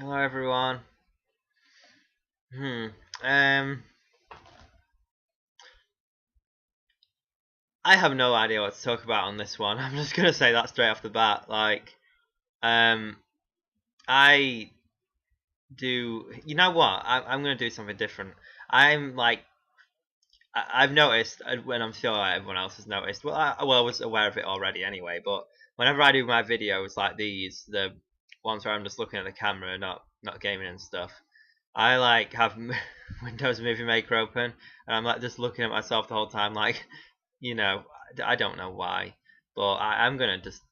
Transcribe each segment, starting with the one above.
Hello everyone. Hmm. Um. I have no idea what to talk about on this one. I'm just gonna say that straight off the bat. Um. I do. You know what? I'm gonna do something different. I'm like. I've noticed, when I'm sure everyone else has noticed. Well, I was aware of it already anyway. But whenever I do my videos like these, the ones where I'm just looking at the camera, not gaming and stuff, I like have Windows Movie Maker open, and I'm like just looking at myself the whole time, like, I don't know why, but I'm gonna just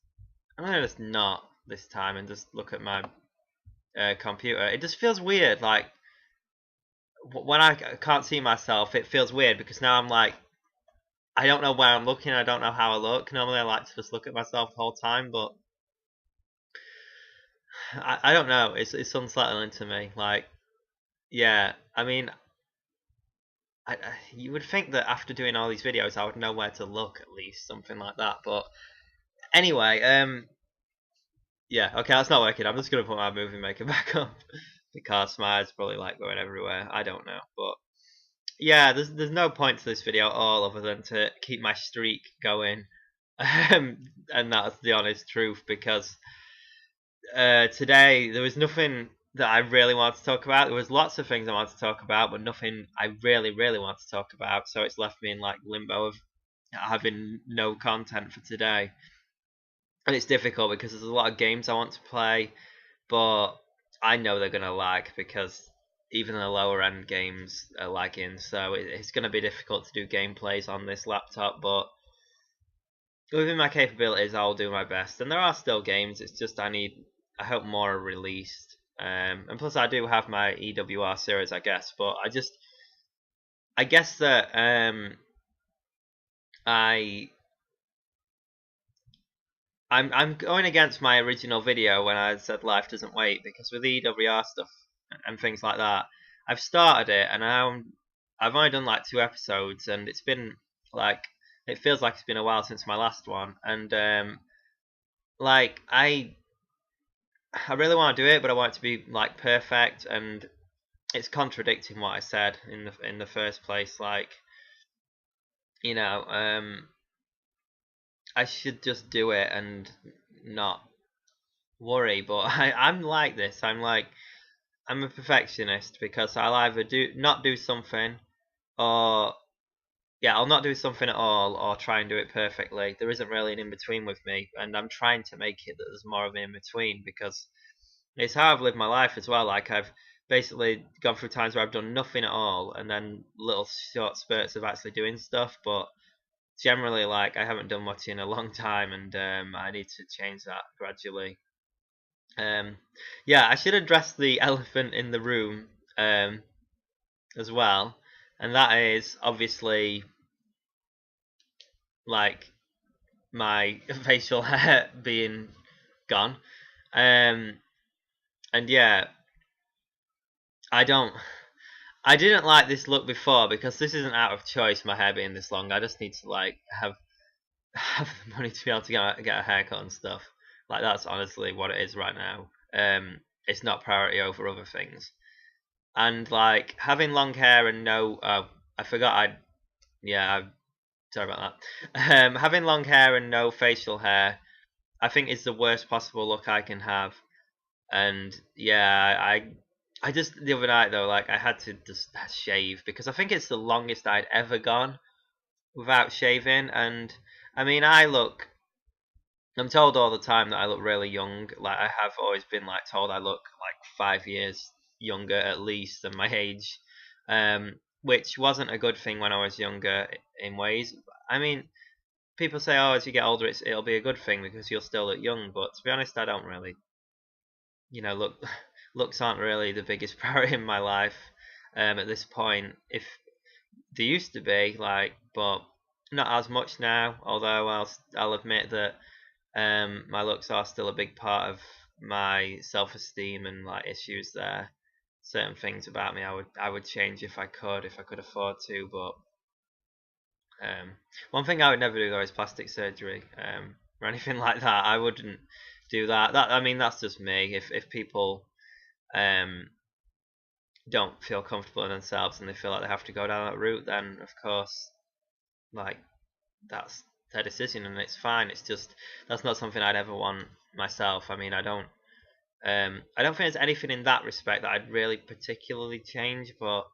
not this time and just look at my computer. It just feels weird, like when I can't see myself, it feels weird because now I'm like, I don't know where I'm looking, I don't know how I look. Normally, I like to just look at myself the whole time, but I don't know. It's unsettling to me. Like, yeah, I mean, you would think that after doing all these videos, I would know where to look at least, something like that. But anyway, yeah, okay, that's not working. I'm just gonna put my movie maker back up because my eyes probably like going everywhere. I don't know, but yeah, there's no point to this video at all other than to keep my streak going, and that's the honest truth because today there was nothing that I really wanted to talk about. There was lots of things I wanted to talk about, but nothing I really want to talk about. So it's left me in like limbo of having no content for today, and it's difficult because there's a lot of games I want to play, but I know they're gonna lag because even the lower end games are lagging. So it's gonna be difficult to do gameplays on this laptop, but within my capabilities, I'll do my best. And there are still games. It's just I hope more are released. And plus, I do have my EWR series, I guess. But I guess that I, I'm going against my original video when I said life doesn't wait because with EWR stuff and things like that, I've started it and I've only done like 2 episodes and it's been like it feels like it's been a while since my last one and like I really want to do it, but I want it to be like perfect, and it's contradicting what I said in the first place. Like, you know, I should just do it and not worry. But I'm like this. I'm a perfectionist because I'll either do not do something, or yeah, I'll not do something at all, or try and do it perfectly. There isn't really an in between with me, and I'm trying to make it that there's more of an in between because it's how I've lived my life as well. Like I've basically gone through times where I've done nothing at all, and then little short spurts of actually doing stuff. But generally, like I haven't done much in a long time, and I need to change that gradually. Um, yeah, I should address the elephant in the room as well, and that is obviously like my facial hair being gone. Um, and yeah, I don't. I didn't like this look before because this isn't out of choice. My hair being this long, I just need to like have the money to be able to get a haircut and stuff. Like that's honestly what it is right now. It's not priority over other things. And like having long hair and no, I forgot. I'm sorry about that. Having long hair and no facial hair, I think is the worst possible look I can have. And yeah, I just the other night though, like I had to just shave because I think it's the longest I'd ever gone without shaving. And I mean, I'm told all the time that I look really young. Like I have always been like told I look like 5 years younger at least than my age, which wasn't a good thing when I was younger in ways. I mean, people say, oh, as you get older, it'll be a good thing because you'll still look young. But to be honest, I don't really, look looks aren't really the biggest priority in my life at this point. If they used to be like, but not as much now. Although I'll admit that my looks are still a big part of my self-esteem and like issues there. Certain things about me I would change if I could afford to, but one thing I would never do though is plastic surgery or anything like that. I wouldn't do that. I mean that's just me. If people don't feel comfortable in themselves and they feel like they have to go down that route, then of course, like, that's their decision and it's fine. It's just that's not something I'd ever want myself. I mean, I don't think there's anything in that respect that I'd really particularly change, but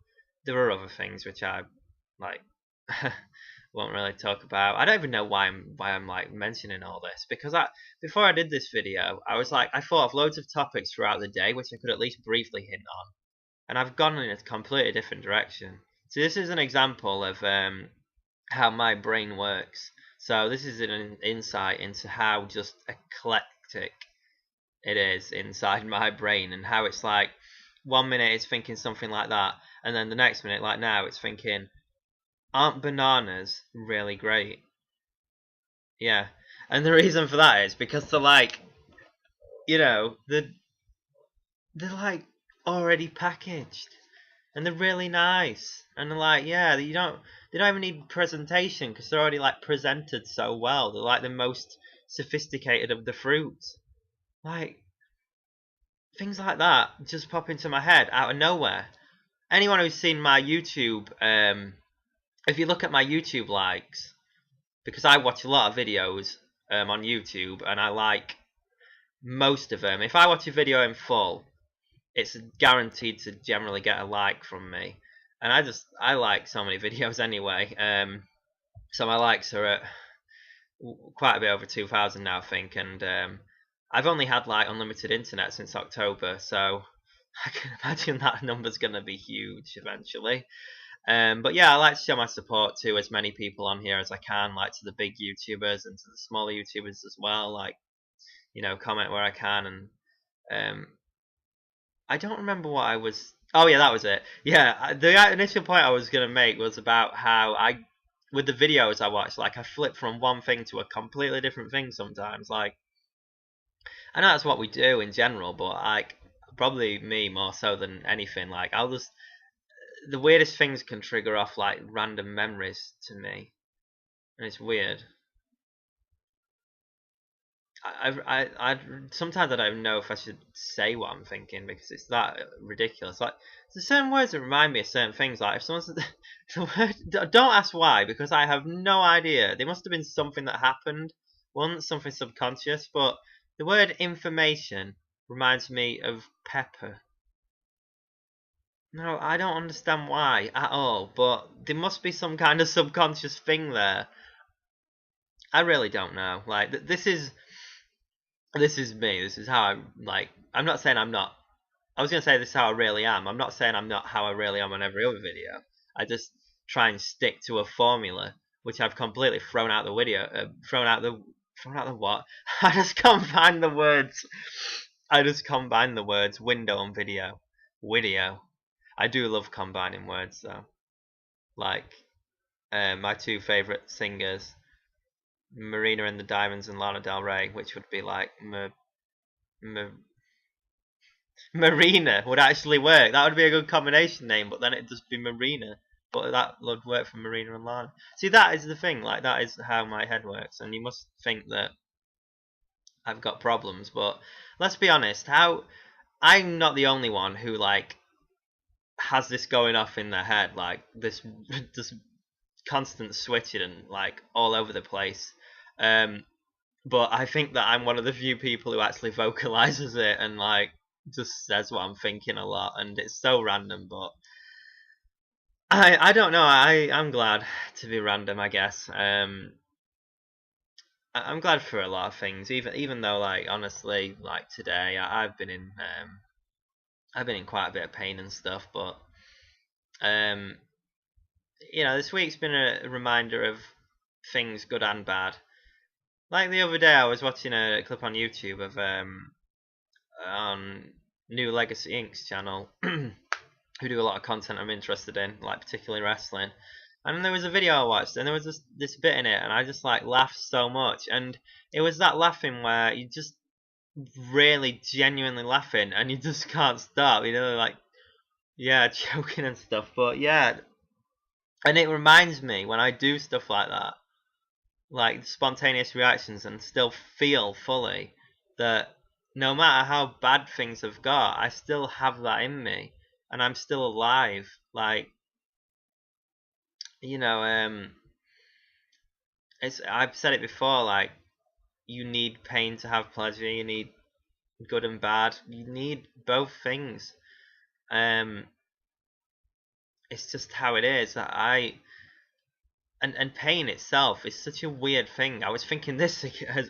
there are other things which I like won't really talk about. I don't even know why I'm like mentioning all this, because before I did this video, I was like, I thought of loads of topics throughout the day which I could at least briefly hint on, and I've gone in a completely different direction. So this is an example of how my brain works. So this is an insight into how just eclectic it is inside my brain, and how it's like 1 minute it's thinking something like that, and then the next minute, like now, it's thinking, aren't bananas really great? Yeah. And the reason for that is because they're like, they're like already packaged, and they're really nice, and they're like, yeah, they don't even need presentation because they're already like presented so well. They're like the most sophisticated of the fruits. Like, things like that just pop into my head out of nowhere. Anyone who's seen my YouTube, if you look at my YouTube likes, because I watch a lot of videos on YouTube, and I like most of them. If I watch a video in full, it's guaranteed to generally get a like from me. And I like so many videos anyway. So my likes are at quite a bit over 2,000 now, I think, and I've only had like unlimited internet since October, so I can imagine that number's gonna be huge eventually. But yeah, I like to show my support to as many people on here as I can, like to the big YouTubers and to the smaller YouTubers as well. Like, comment where I can, and I don't remember what I was. Oh yeah, that was it. Yeah, the initial point I was gonna make was about how with the videos I watch, like I flip from one thing to a completely different thing sometimes. Like, I know that's what we do in general, but like probably me more so than anything. Like, the weirdest things can trigger off like random memories to me, and it's weird. I sometimes I don't know if I should say what I'm thinking because it's that ridiculous. Like, there's certain words that remind me of certain things. Like, if someone said the word, don't ask why, because I have no idea. There must have been something that happened once, something subconscious. But the word information reminds me of pepper. No, I don't understand why at all. But there must be some kind of subconscious thing there. I really don't know. Like, this is me. This is how I'm like. I'm not saying I'm not. I was gonna say this is how I really am. I'm not saying I'm not how I really am on every other video. I just try and stick to a formula, which I've completely thrown out the video. Thrown out the what? I just combine the words. I just combine the words window and video. Video. I do love combining words though. Like, my two favorite singers, Marina and the Diamonds and Lana Del Rey, which would be like Marina would actually work. That would be a good combination name, but then it'd just be Marina. But that would work for Marina and Lana. See, that is the thing. Like, that is how my head works, and you must think that I've got problems. But let's be honest. I'm not the only one who like has this going off in their head, like this just constant switching and like all over the place. But I think that I'm one of the few people who actually vocalizes it and like just says what I'm thinking a lot, and it's so random. But I don't know. I'm glad to be random, I guess. I'm glad for a lot of things, even though, like, honestly, like today I've been in quite a bit of pain and stuff, but this week's been a reminder of things good and bad. Like the other day, I was watching a clip on YouTube of on New Legacy Inc.'s channel, who do a lot of content I'm interested in, like particularly wrestling. And there was a video I watched, and there was this bit in it, and I just like laughed so much. And it was that laughing where you just really genuinely laughing, and you just can't stop. Like, yeah, choking and stuff. But yeah, and it reminds me when I do stuff like that, like spontaneous reactions, and still feel fully that no matter how bad things have got, I still have that in me, and I'm still alive. Like, you know, it's I've said it before. Like, you need pain to have pleasure. You need good and bad. You need both things. Um, it's just how it is. And pain itself is such a weird thing. I was thinking this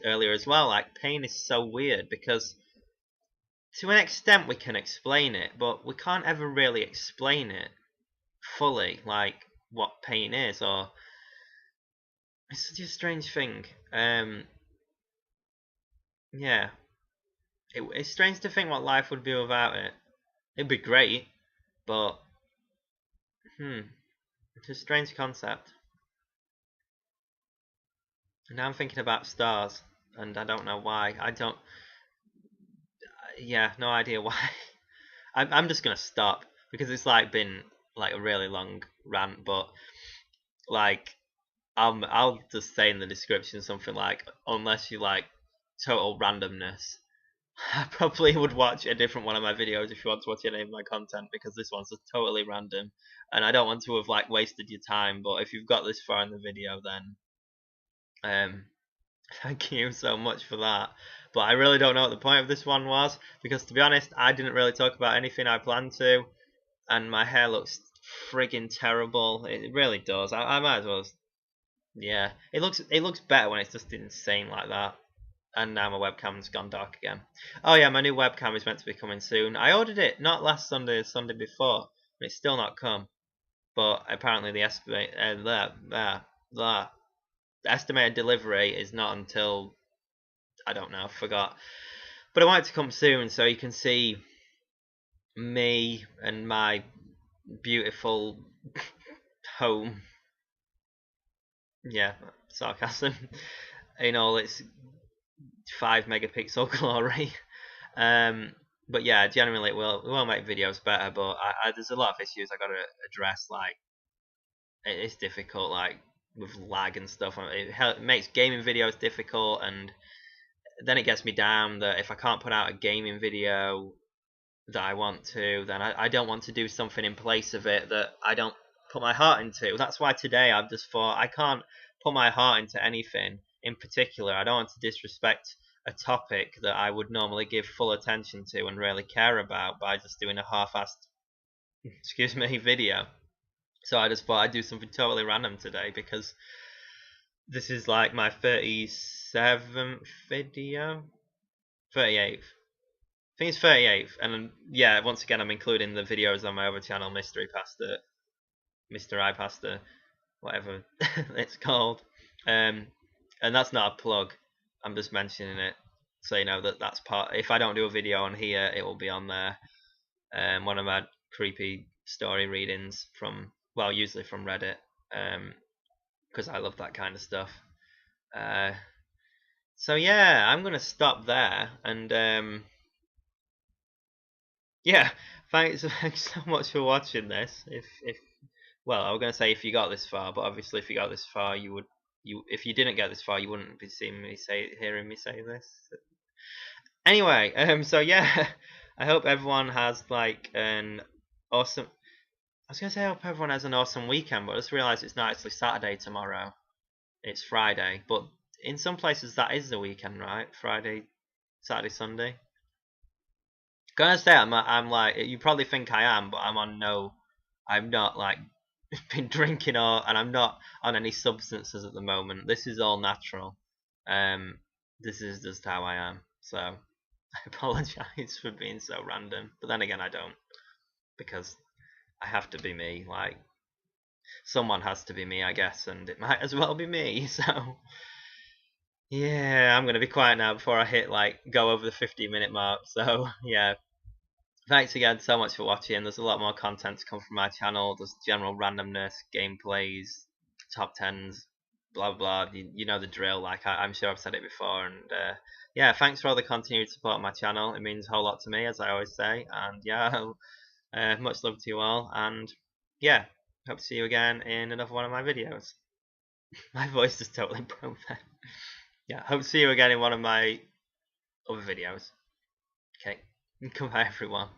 earlier as well. Like, pain is so weird because to an extent we can explain it, but we can't ever really explain it fully, like what pain is, or it's such a strange thing. Yeah, it's strange to think what life would be without it. It'd be great, but it's a strange concept. And now I'm thinking about stars, and I don't know why. I don't. Yeah, no idea why. I'm just gonna stop because it's like been like a really long rant, but like I'll just say in the description something like, unless you like total randomness, I probably would watch a different one of my videos if you want to watch any of my content, because this one's just totally random and I don't want to have like wasted your time. But if you've got this far in the video, then um thank you so much for that. But I really don't know what the point of this one was, because to be honest, I didn't really talk about anything I planned to, and my hair looks friggin' terrible. It really does. I might as well. Yeah, it looks better when it's just insane like that. And now my webcam's gone dark again. Oh yeah, my new webcam is meant to be coming soon. I ordered it not last Sunday, the Sunday before, but it's still not come. But apparently the estimated delivery is not until, I don't know, forgot. But I want it to come soon so you can see me and my beautiful home. Yeah, sarcasm. In all its 5 megapixel glory. But yeah, generally it will make videos better. But there's a lot of issues I got to address. Like, it's difficult, like with lag and stuff. It makes gaming videos difficult, and then it gets me down that if I can't put out a gaming video that I want to, then I don't want to do something in place of it that I don't put my heart into. That's why today I've just thought I can't put my heart into anything in particular. I don't want to disrespect a topic that I would normally give full attention to and really care about by just doing a half-assed, excuse me, video. So I just thought I'd do something totally random today, because this is like my 37th video, 38th. I think it's 38th, and yeah, once again I'm including the videos on my other channel, Mystery Pasta, Mr. I Pasta, whatever it's called. And that's not a plug. I'm just mentioning it so you know that that's part. If I don't do a video on here, it will be on there. One of my creepy story readings from, well, usually from Reddit, because I love that kind of stuff. So yeah, I'm gonna stop there, and yeah, thanks so much for watching this. If well, I was gonna say if you got this far, but obviously if you got this far, if you didn't get this far, you wouldn't be hearing me say this. Anyway, so yeah, I hope everyone has like an awesome. I was gonna say I hope everyone has an awesome weekend, but I just realised it's not actually Saturday tomorrow. It's Friday, but in some places that is the weekend, right? Friday, Saturday, Sunday. Gonna say I'm like, you probably think I am, but I'm not like been drinking, and I'm not on any substances at the moment. This is all natural. Um, this is just how I am. So I apologize for being so random, but then again I don't, because I have to be me. Like, someone has to be me, I guess, and it might as well be me. So yeah, I'm gonna be quiet now before I hit like go over the 50-minute mark. So yeah, thanks again so much for watching. There's a lot more content to come from my channel. There's general randomness, gameplays, top tens, blah blah. You know the drill. Like, I'm sure I've said it before. And yeah, thanks for all the continued support on my channel. It means a whole lot to me, as I always say. And yeah, much love to you all. And yeah, hope to see you again in another one of my videos. My voice is totally broke then. Yeah, hope to see you again in one of my other videos. Okay, goodbye everyone.